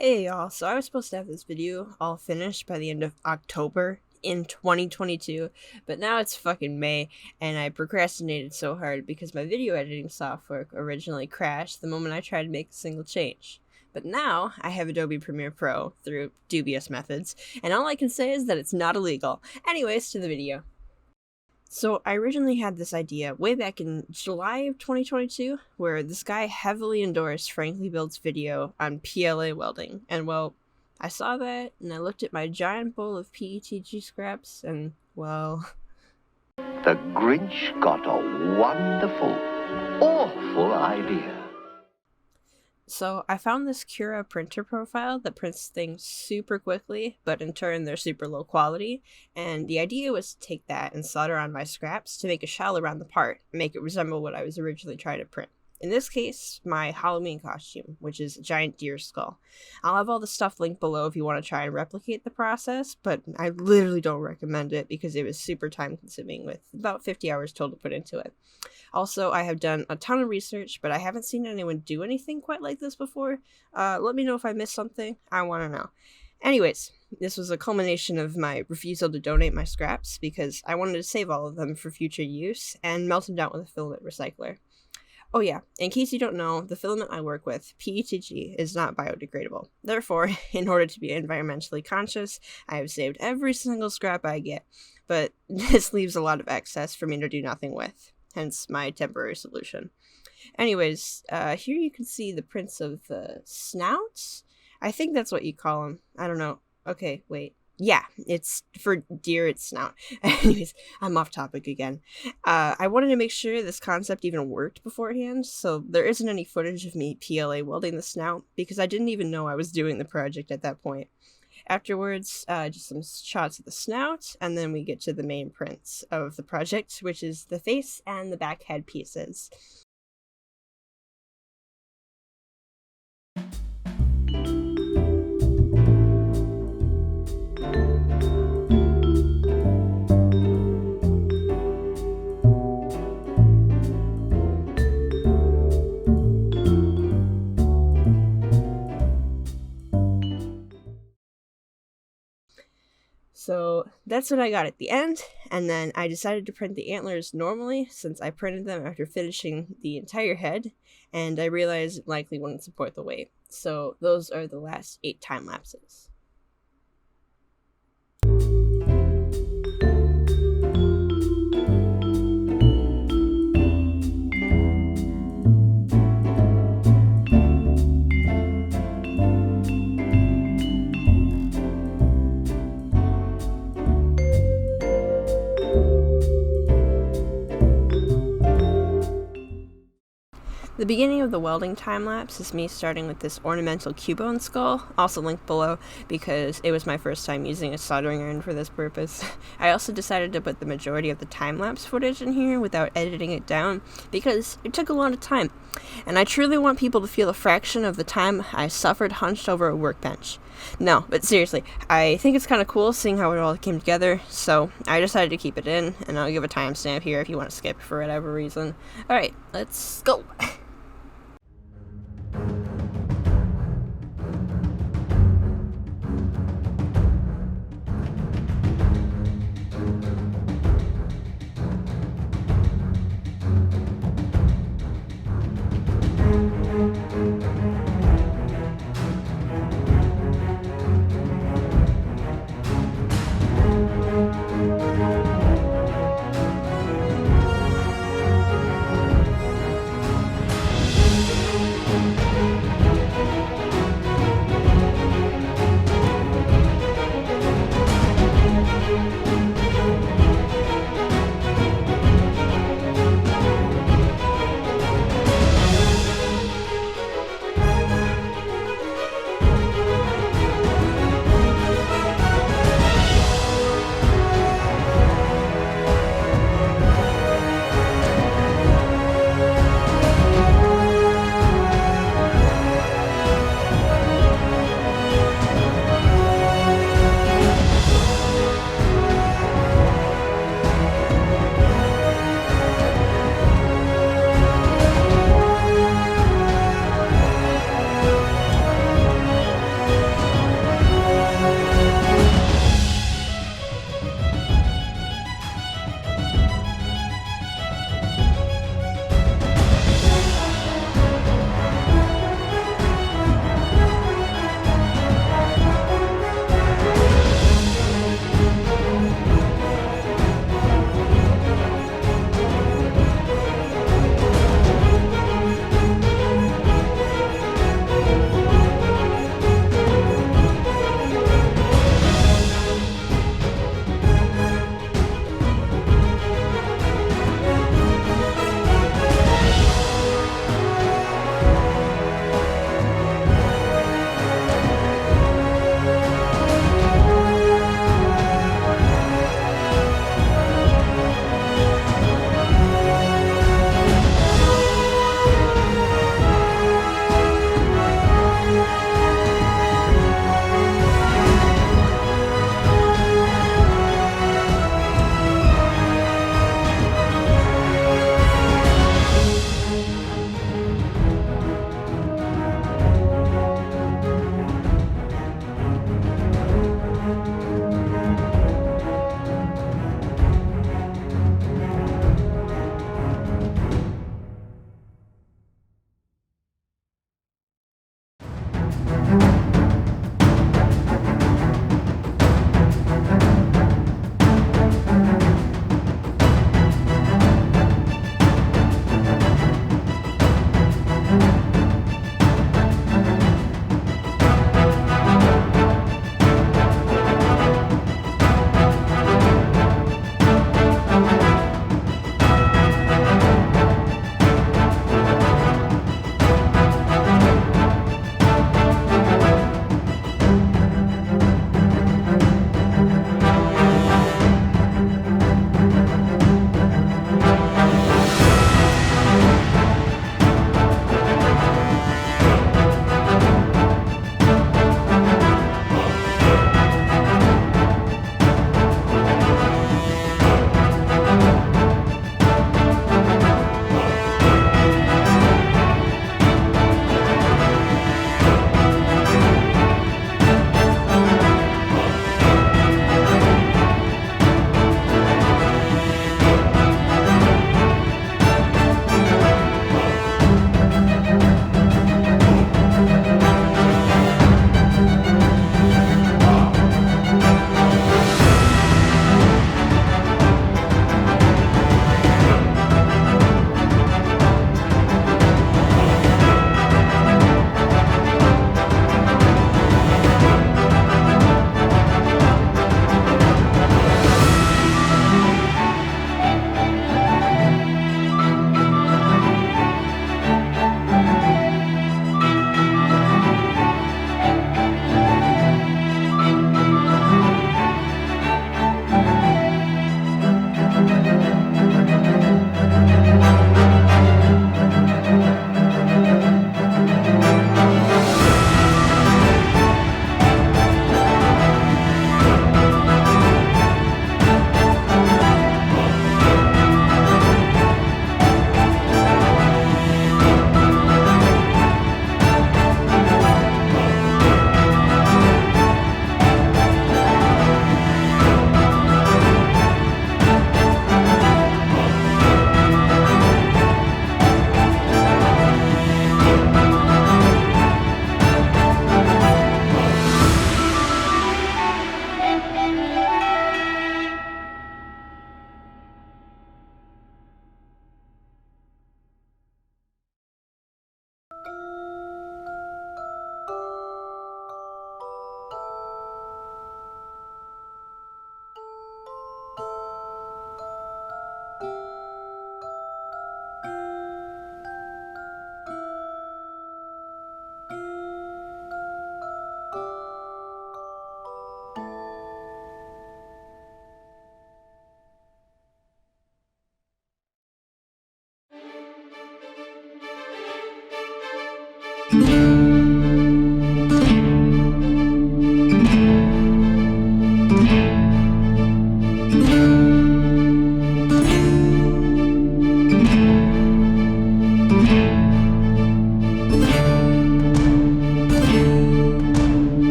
Hey y'all, so I was supposed to have this video all finished by the end of October in 2022, but now it's fucking May, and I procrastinated so hard because my video editing software originally crashed the moment I tried to make a single change. But now I have Adobe Premiere Pro through dubious methods, and all I can say is that it's not illegal. Anyways, to the video. So I originally had this idea way back in July of 2022, where this guy heavily endorsed Frankly Build's video on PLA welding, and well, I saw that, and I looked at my giant bowl of PETG scraps, and well... The Grinch got a wonderful, awful idea. So I found this Cura printer profile that prints things super quickly, but in turn they're super low quality, and the idea was to take that and solder on my scraps to make a shell around the part and make it resemble what I was originally trying to print. In this case, my Halloween costume, which is a giant deer skull. I'll have all the stuff linked below if you want to try and replicate the process, but I literally don't recommend it because it was super time consuming with about 50 hours total put into it. Also, I have done a ton of research, but I haven't seen anyone do anything quite like this before. Let me know if I missed something. I want to know. Anyways, this was a culmination of my refusal to donate my scraps because I wanted to save all of them for future use and melt them down with a filament recycler. Oh yeah, in case you don't know, the filament I work with, PETG, is not biodegradable. Therefore, in order to be environmentally conscious, I have saved every single scrap I get, but this leaves a lot of excess for me to do nothing with, hence my temporary solution. Anyways, here you can see the prints of the snouts? I think that's what you call them. I don't know. Okay, wait. Yeah, it's for deer, it's snout. Anyways, I'm off topic again. I wanted to make sure this concept even worked beforehand, so there isn't any footage of me PLA welding the snout, because I didn't even know I was doing the project at that point. Afterwards, just some shots of the snout, and then we get to the main prints of the project, which is the face and the back head pieces. So that's what I got at the end, and then I decided to print the antlers normally since I printed them after finishing the entire head, and I realized it likely wouldn't support the weight. So those are the last 8 time lapses. The beginning of the welding time-lapse is me starting with this ornamental cubone skull, also linked below, because it was my first time using a soldering iron for this purpose. I also decided to put the majority of the time-lapse footage in here without editing it down, because it took a lot of time, and I truly want people to feel a fraction of the time I suffered hunched over a workbench. No, but seriously, I think it's kind of cool seeing how it all came together, so I decided to keep it in, and I'll give a timestamp here if you want to skip for whatever reason. Alright, let's go!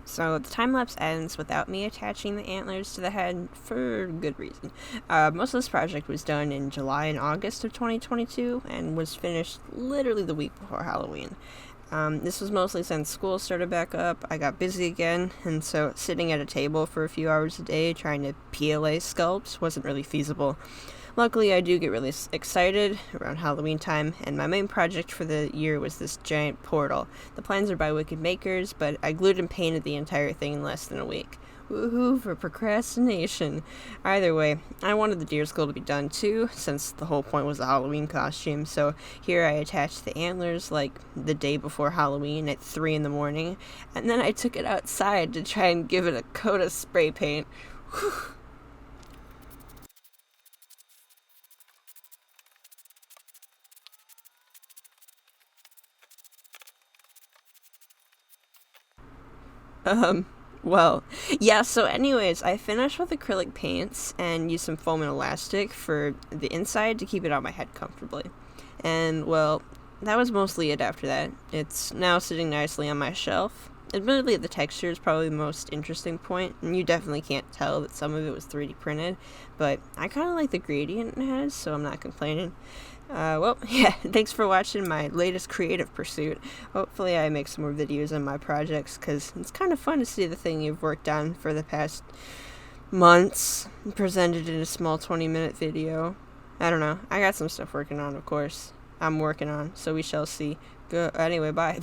So the time lapse ends without me attaching the antlers to the head for good reason. Most of this project was done in July and August of 2022 and was finished literally the week before Halloween. This was mostly since school started back up. I got busy again, and so sitting at a table for a few hours a day trying to PLA sculpt wasn't really feasible. Luckily, I do get really excited around Halloween time, and my main project for the year was this giant portal. The plans are by Wicked Makers, but I glued and painted the entire thing in less than a week. Woohoo for procrastination. Either way, I wanted the deer skull to be done too, since the whole point was a Halloween costume, so here I attached the antlers like the day before Halloween at 3 in the morning, and then I took it outside to try and give it a coat of spray paint. Whew. Well, yeah, so anyways, I finished with acrylic paints and used some foam and elastic for the inside to keep it on my head comfortably. And, well, that was mostly it after that. It's now sitting nicely on my shelf. Admittedly, the texture is probably the most interesting point, and you definitely can't tell that some of it was 3D printed, but I kind of like the gradient it has, so I'm not complaining. Well, yeah, thanks for watching my latest creative pursuit. Hopefully I make some more videos on my projects, because it's kind of fun to see the thing you've worked on for the past months presented in a small 20-minute video. I don't know. I got some stuff working on, of course. I'm working on, so we shall see. Anyway, bye.